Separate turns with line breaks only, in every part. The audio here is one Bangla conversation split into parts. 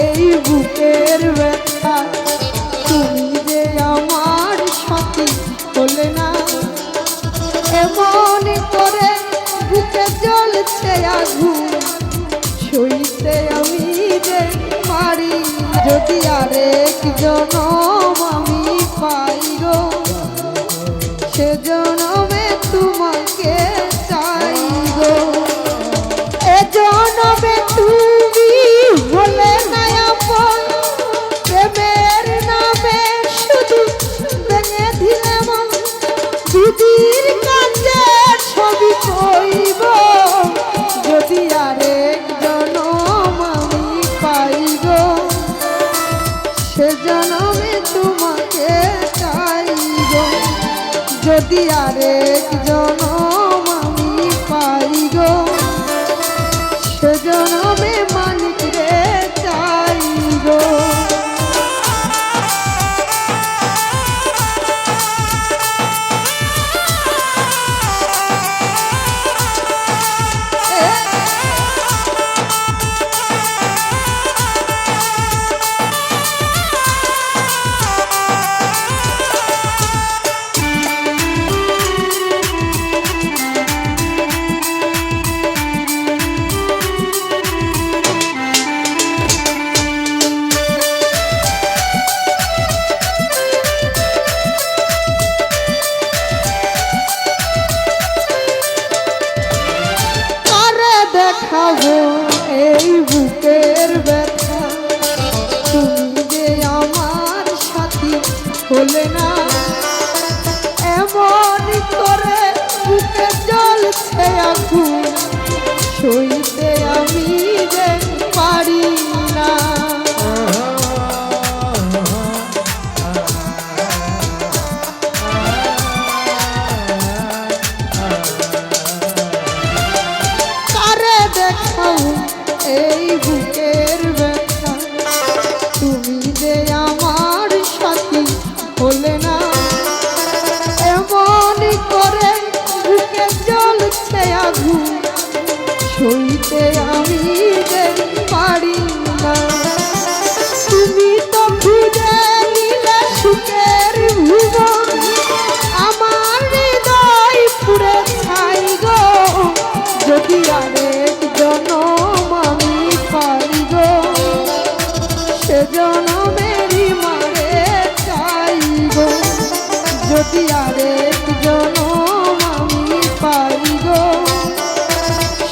এই বুকের ব্যথা, তুমি যে আমার সাথী হলে না। এমন করে বুকে জ্বলছে আগুন, সইতে আমি যে পারি। যদি আরেক জনম আমি পাই গো, সে জনমে তোমাকে চাই গো। এ জনমে তুমি হলে না আপন, প্রেমের নামে শুধু ভেঙে দিলে মন। দিদির কাছে ছবি কইব, যদি আরেক জনম আমি পাই গো, সে জনমে তোমাকে চাই গো। যদি আরেক জনম আমি পাই গো, সে জনমে মানিক রে চাই গো। দেখাবো এই বুকের ব্যথা, তুমি যে আমার সাথী হলে না। এমন করে বুকে জ্বলছে আগুন, সইতে আমি যে পারি না। এই বুকের ব্যথা, তুমি যে আমার সাথী হলে না। এমন করে বুকে জ্বলছে আগুন, সইতে আমি যে পারি না। তুমি তো খুঁজে নিলে সুখের ভুবন, আমার হৃদয় পুড়ে ছাই গো। যদি আরেক জনম আমি পাই গো, সে জনমেরই মারে চাই গো। যদি আরেক জনম আমি পাই গো,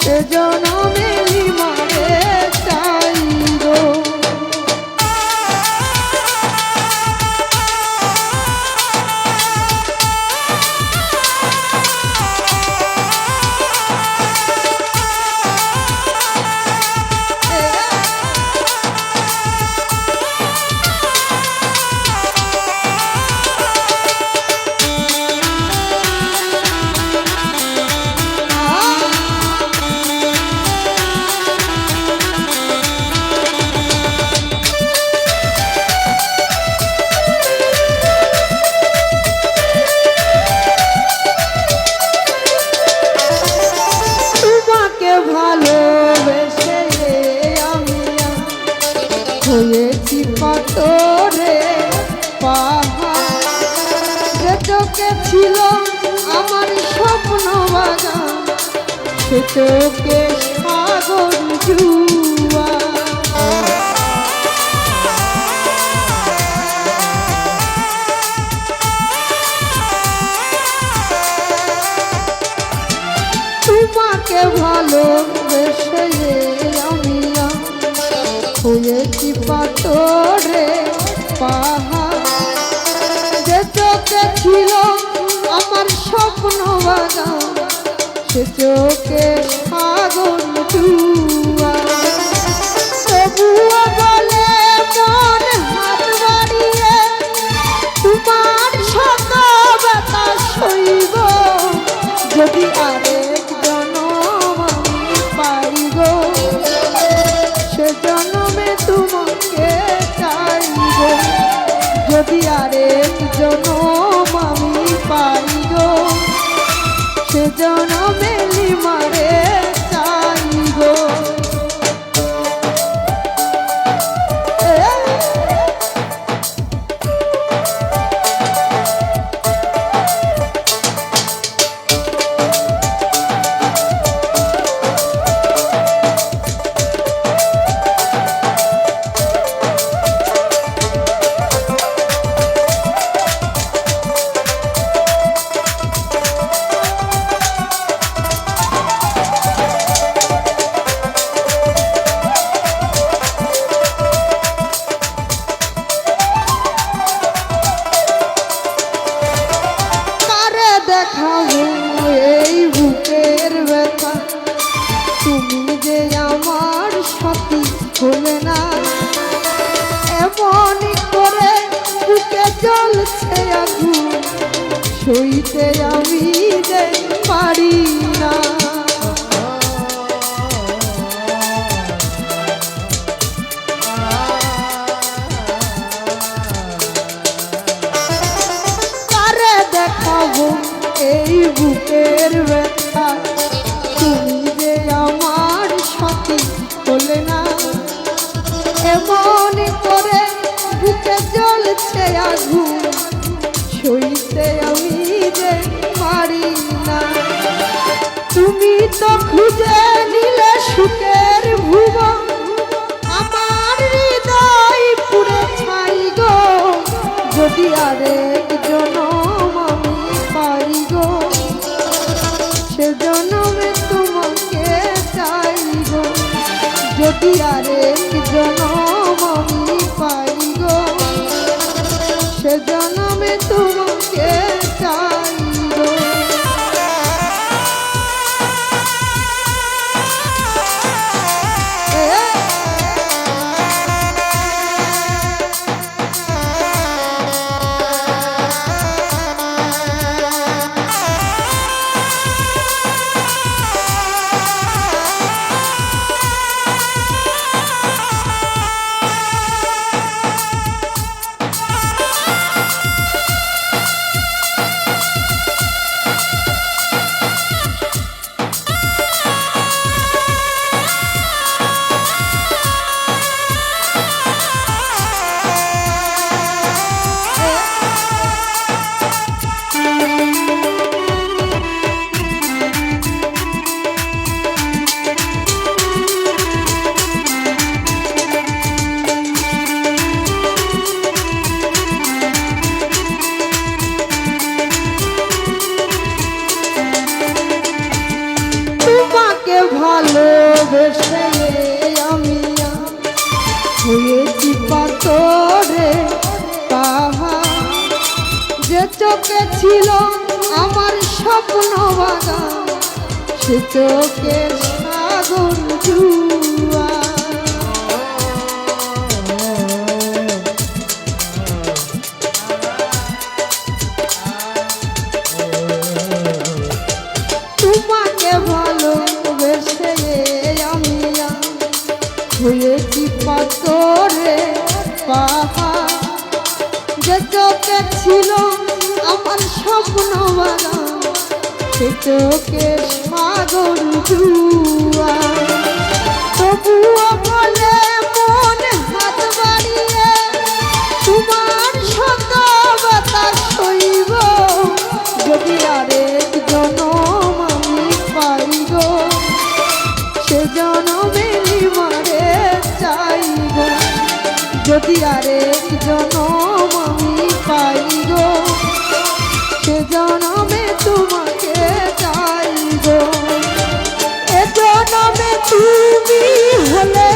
সে জনমেরই মারে চাই গো। ভালোবেসে আমি হয়েছি পাথরে পাহাড়। যে চোখে ছিল আমার স্বপ্ন বাগান, সে চোখে সাগর জুয়া। তোমাকে ভালোবেসে আমি হয়েছি পাথরে পাহাড়। যে চোখে ছিল আমার স্বপ্ন বাগান, সে চোখে সাগর জুয়া। তবুও বলে মন হাত বাড়িয়ে, তোমার শত ব্যথা সইব। যদি আরেক জনম আমি পাই গো, সে জনমে তোমাকে চাই গো। যদি আরেক জনম আমি পাই গো, সে জনমে মারে চাই গো। যে আমার সাথী হবে না, এমন করে বুকে জ্বলছে আগুন, সইতে আমি যে পারি না। কারে দেখাবো এই বুকের ব্যথা, তুমি যে আমার সাথী হলে না, এমন করে বুকে জ্বলছে আগুন, সইতে আমি যে পারি না। তুমি তো খুঁজে নিলে সুখের ভুবন, আমার হৃদয় পুরে ছাই গো, যদি আরেক জনম আমি পাই গো, সে জনমে তোমাকে চাই গো, যদি আরেক জনম আমি পাই গো, সে জনমে তোমাকে চাই গো। ভালোবেসে আমি হয়েছি পাথরে পাহাড়, যে চোখে ছিল আমার স্বপ্ন বাগান, সে চোখের সাগর জুয়া। তোমাকে ভালোবেসে আমি হয়েছি পাথরে পাহাড়, যে চোখে ছিল আমার স্বপ্ন বাগান, সে চোখের সাগর জুয়া। তবুও বলে মন হাত বাড়িয়ে তোমার শত বাতাস সইব, যদি আরেক জনম আমি পাই গো, সে জনমে নিমারে চাইব, যদি আরেক জনম আমি পাই গো, সে জনমে তোমাকে চাইব। এ জনমে তুমি হলে